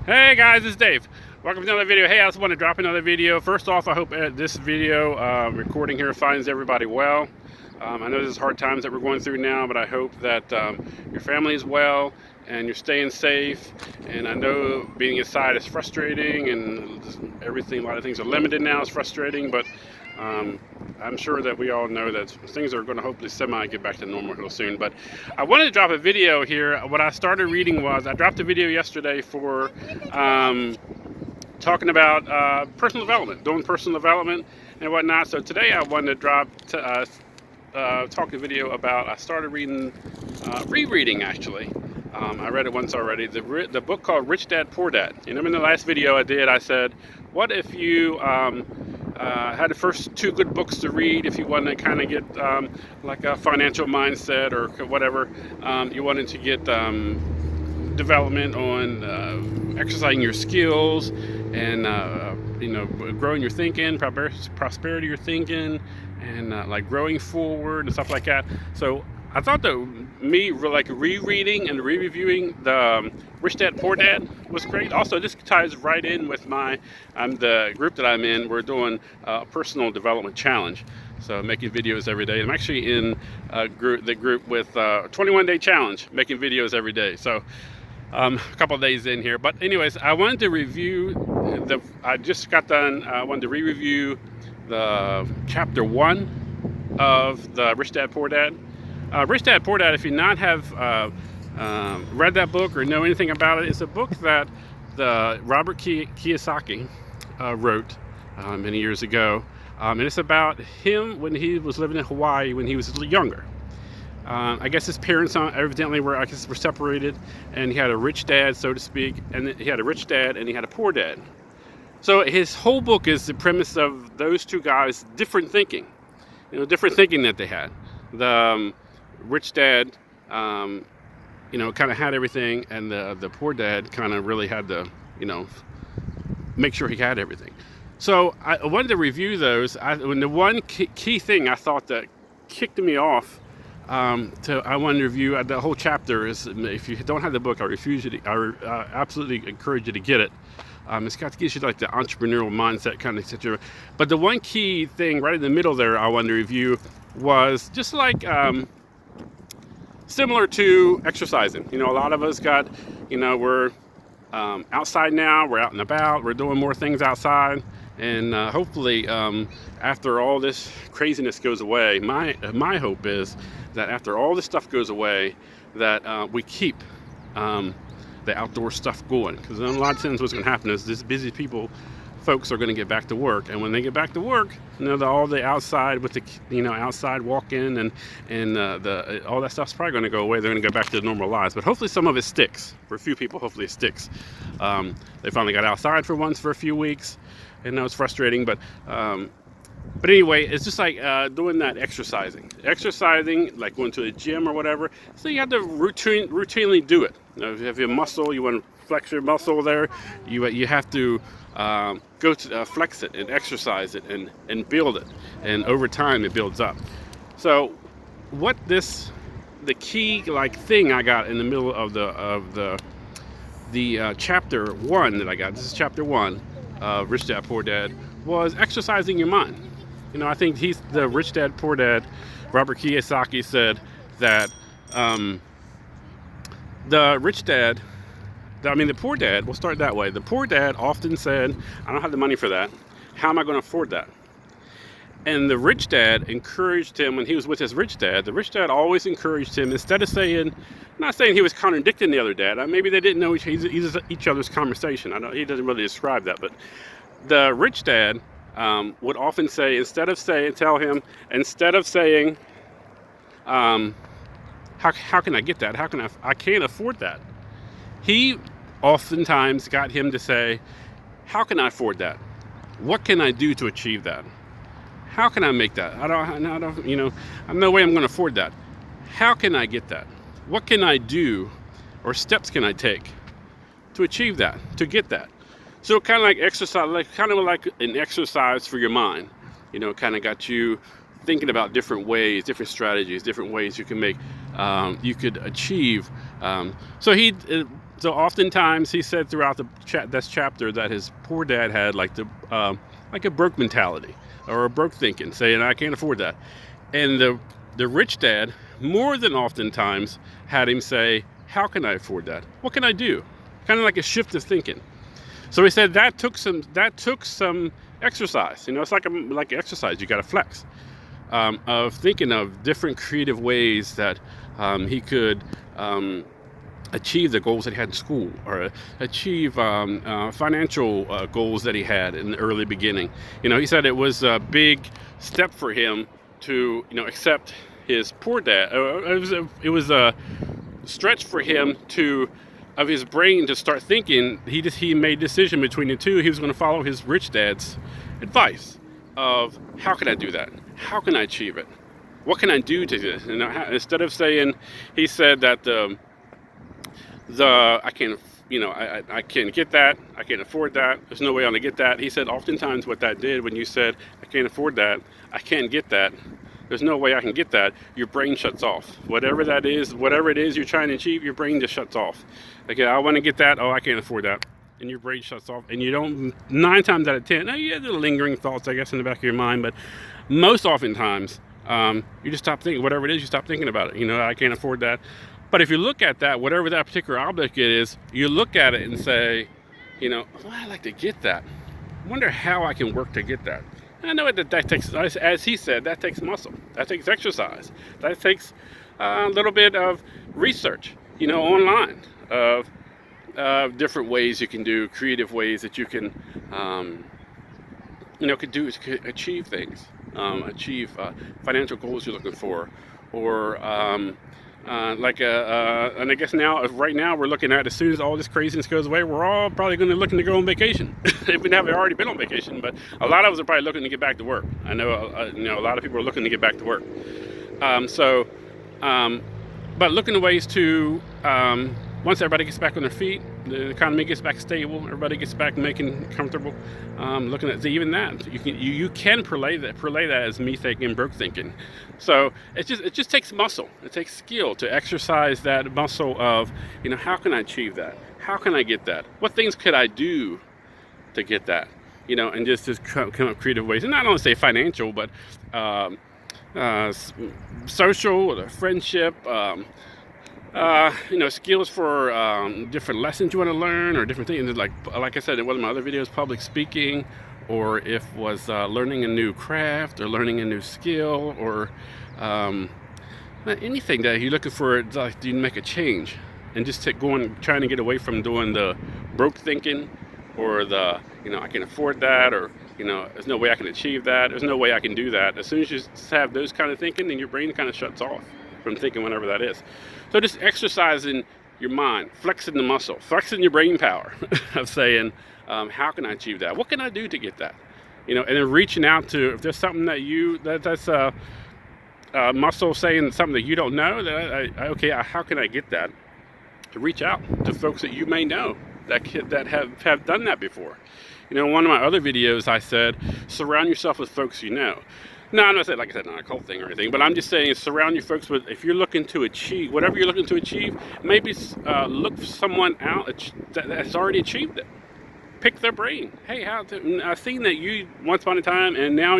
Hey guys, it's Dave. Welcome to another video. Hey, I just want to drop another video. First off, I hope this video recording here finds everybody well. I know this is hard times that we're going through now, but I hope that your family is well and you're staying safe. And I know being inside is frustrating, and everything, a lot of things are limited now. It's frustrating, but I'm sure that we all know that things are going to hopefully get back to normal real soon. But I wanted to drop a video here. What I started reading was, I dropped a video yesterday for talking about personal development, doing personal development and whatnot. So today I wanted to talk a video about, I started rereading actually. I read it once already, the book called Rich Dad, Poor Dad. You know, in the last video I did, I said, what if you had the first two good books to read if you wanted to kind of get like a financial mindset or whatever. You wanted to get development on exercising your skills and you know, growing your thinking, prosperity your thinking, and like growing forward and stuff like that. So I thought that like rereading and re-reviewing the Rich Dad Poor Dad was great. Also, this ties right in with the group that I'm in. We're doing a personal development challenge, so making videos every day. I'm actually in the group with 21-day challenge, making videos every day. So a couple of days in here, but anyways, I wanted to review I just got done. I wanted to re-review the chapter 1 of the Rich Dad Poor Dad. Rich Dad Poor Dad, if you not have read that book or know anything about it, it's a book that the Robert Kiyosaki wrote many years ago, and it's about him when he was living in Hawaii when he was younger. I guess his parents evidently were separated, and he had a rich dad, so to speak, and he had a rich dad and he had a poor dad. So his whole book is the premise of those two guys' different thinking, different thinking that they had. The rich dad, kind of had everything, and the poor dad kind of really had to, make sure he had everything. So I wanted to review those. When the one key thing I thought that kicked me off, I want to review the whole chapter is, if you don't have the book, I absolutely encourage you to get it. It's got to get you like the entrepreneurial mindset kind of situation. But the one key thing right in the middle there I wanted to review was just like similar to exercising. A lot of us got, we're outside now, we're out and about, we're doing more things outside. And hopefully after all this craziness goes away, my hope is that after all this stuff goes away, that we keep the outdoor stuff going. Because in a lot of times what's going to happen is these busy folks are going to get back to work, and when they get back to work, all the outside with the outside walking and all that stuff's probably going to go away. They're going to go back to their normal lives, but hopefully some of it sticks. For a few people, hopefully it sticks. They finally got outside for once for a few weeks, and that was frustrating, but anyway, it's just like doing that exercising like going to the gym or whatever. So you have to routinely do it. If you have your muscle, you want to flex your muscle there, you have to go to flex it and exercise it and build it, and over time it builds up. So the key thing I got in the middle of the chapter 1 that I got, this is chapter 1 of Rich Dad Poor Dad, was exercising your mind. I think the Rich Dad Poor Dad, Robert Kiyosaki, said that the poor dad, we'll start that way. The poor dad often said, I don't have the money for that. How am I going to afford that? And the rich dad encouraged him when he was with his rich dad. The rich dad always encouraged him, instead of saying, not saying he was contradicting the other dad. Maybe they didn't know each other's conversation. I know he doesn't really describe that, but the rich dad would often say, instead of saying, how can I get that? I can't afford that. He oftentimes got him to say, how can I afford that? What can I do to achieve that? How can I make that? I don't, no way I'm going to afford that. How can I get that? What can I do, or steps can I take to achieve that, to get that? So kind of like exercise, kind of like an exercise for your mind. Kind of got you thinking about different ways, different strategies, different ways you can make, you could achieve. So he So oftentimes he said throughout this chapter that his poor dad had like a broke mentality or a broke thinking, saying I can't afford that. And the rich dad more than oftentimes had him say, how can I afford that? What can I do? Kind of like a shift of thinking. So he said that took some exercise. It's like exercise. You got to flex, of thinking of different creative ways that he could achieve the goals that he had in school, or achieve financial goals that he had in the early beginning. He said it was a big step for him to accept his poor dad. It was a stretch for him of his brain to start thinking. He made a decision between the two. He was going to follow his rich dad's advice of how can I do that? How can I achieve it? What can I do to this? Instead of saying, he said that I can't, I can't get that. I can't afford that. There's no way I'm gonna get that. He said oftentimes what that did when you said, I can't afford that, I can't get that, there's no way I can get that, your brain shuts off. Whatever it is you're trying to achieve, your brain just shuts off. Okay, I want to get that, oh, I can't afford that. And your brain shuts off. And you don't, 9 times out of 10, you have the lingering thoughts, I guess, in the back of your mind, but most oftentimes, you just stop thinking, whatever it is, you stop thinking about it. I can't afford that. But if you look at that, whatever that particular object is, you look at it and say, well, I'd like to get that. I wonder how I can work to get that. And I know that takes, as he said, that takes muscle. That takes exercise. That takes a little bit of research, online of different ways you can do, creative ways that you can, could achieve things, achieve financial goals you're looking for, or and I guess right now we're looking at, as soon as all this craziness goes away, we're all probably going to be looking to go on vacation. If we haven't already been on vacation, but a lot of us are probably looking to get back to work. I know, a lot of people are looking to get back to work. But looking at ways to, once everybody gets back on their feet, the economy gets back stable, everybody gets back making comfortable, looking at even that, you can parlay that as me thinking, broke thinking. So it just takes muscle. It takes skill to exercise that muscle of, how can I achieve that? How can I get that? What things could I do to get that? And just come up creative ways, and not only say financial, but social, or friendship. Skills for different lessons you want to learn, or different things. Like I said in one of my other videos, public speaking, or if it was learning a new craft, or learning a new skill, or anything that you're looking for, like you make a change, and just trying to get away from doing the broke thinking, or the I can afford that, or there's no way I can achieve that, there's no way I can do that. As soon as you have those kind of thinking, then your brain kind of shuts off from thinking, whatever that is. So just exercising your mind, flexing the muscle, flexing your brain power of saying, how can I achieve that? What can I do to get that? And then reaching out to, if there's something that's a muscle saying something that you don't know, how can I get that? To reach out to folks that you may know that have done that before. In one of my other videos, I said, surround yourself with folks you know. No, I'm not saying, like I said, not a cult thing or anything, but I'm just saying surround your folks with, if you're looking to achieve, whatever you're looking to achieve, maybe look for someone out that has already achieved it. Pick their brain. Hey, I've seen that you once upon a time, and now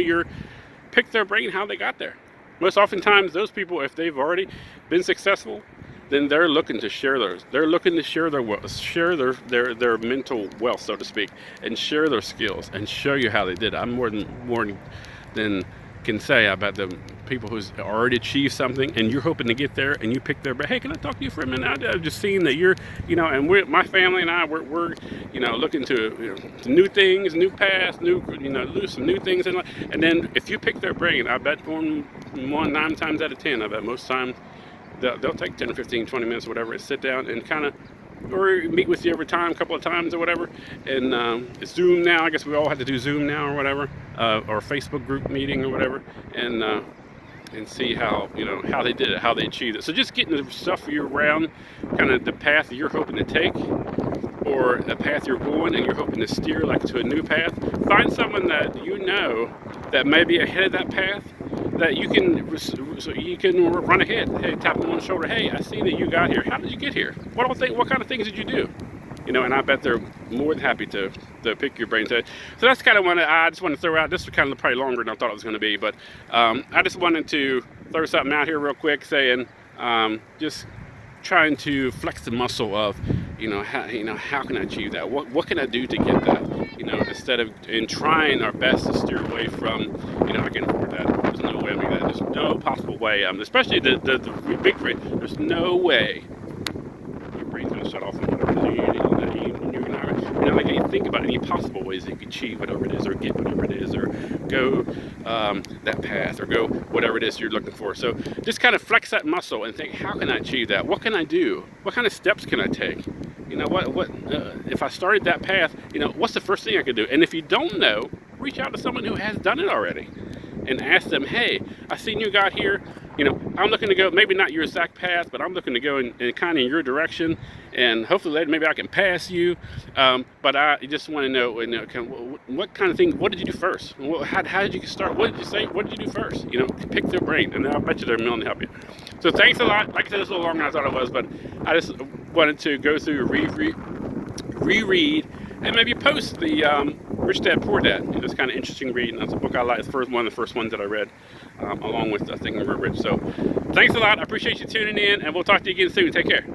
pick their brain how they got there. Most oftentimes, those people, if they've already been successful, then they're looking to share theirs. They're looking to share their wealth, share their mental wealth, so to speak, and share their skills and show you how they did it. I'm more than can say about the people who's already achieved something, and you're hoping to get there, and you pick their brain. Hey, can I talk to you for a minute? I've just seen that you're, and my family and I, we're looking to new things, new paths, do some new things, and then if you pick their brain, I bet 9 times out of 10, I bet most times they'll take 10 or 15, 20 minutes, or whatever, and sit down and kind of, or meet with you every time, a couple of times or whatever. And it's Zoom now. I guess we all have to do Zoom now or whatever, or Facebook group meeting or whatever, and see how how they did it, how they achieved it. So just getting the stuff you're around, kind of the path you're hoping to take, or the path you're going and you're hoping to steer like to a new path. Find someone that that may be ahead of that path, that you can run ahead. Hey, tap them on the shoulder. Hey, I see that you got here. How did you get here? What kind of things did you do? You know, and I bet they're more than happy to pick your brain. So that's kind of one I just want to throw out. This was kind of probably longer than I thought it was going to be, but I just wanted to throw something out here real quick, saying just trying to flex the muscle of, how can I achieve that? What can I do to get that? You know, instead of trying our best to steer away from, I can't afford that. There's no way I make that. There's no possible way. Especially the big brain. There's no way your brain's going to shut off on whatever it is like you think about any possible ways that you can achieve whatever it is, or get whatever it is, or go that path, or go whatever it is you're looking for. So just kind of flex that muscle and think, how can I achieve that? What can I do? What kind of steps can I take? What if I started that path, what's the first thing I could do? And if you don't know, reach out to someone who has done it already and ask them, hey, I seen you got here. I'm looking to go, maybe not your exact path, but I'm looking to go in kind of in your direction, and hopefully later maybe I can pass you. But I just want to know, what kind of thing, what did you do first? How did you start? What did you say? What did you do first? Pick their brain, and I'll bet you they're willing to help you. So thanks a lot. Like I said, it's a little longer than I thought it was, but I just wanted to go through, reread, and maybe post the Rich Dad Poor Dad. It's kind of interesting reading. That's a book I like. It's one of the first ones that I read, along with Think and Grow Rich. So thanks a lot. I appreciate you tuning in, and we'll talk to you again soon. Take care.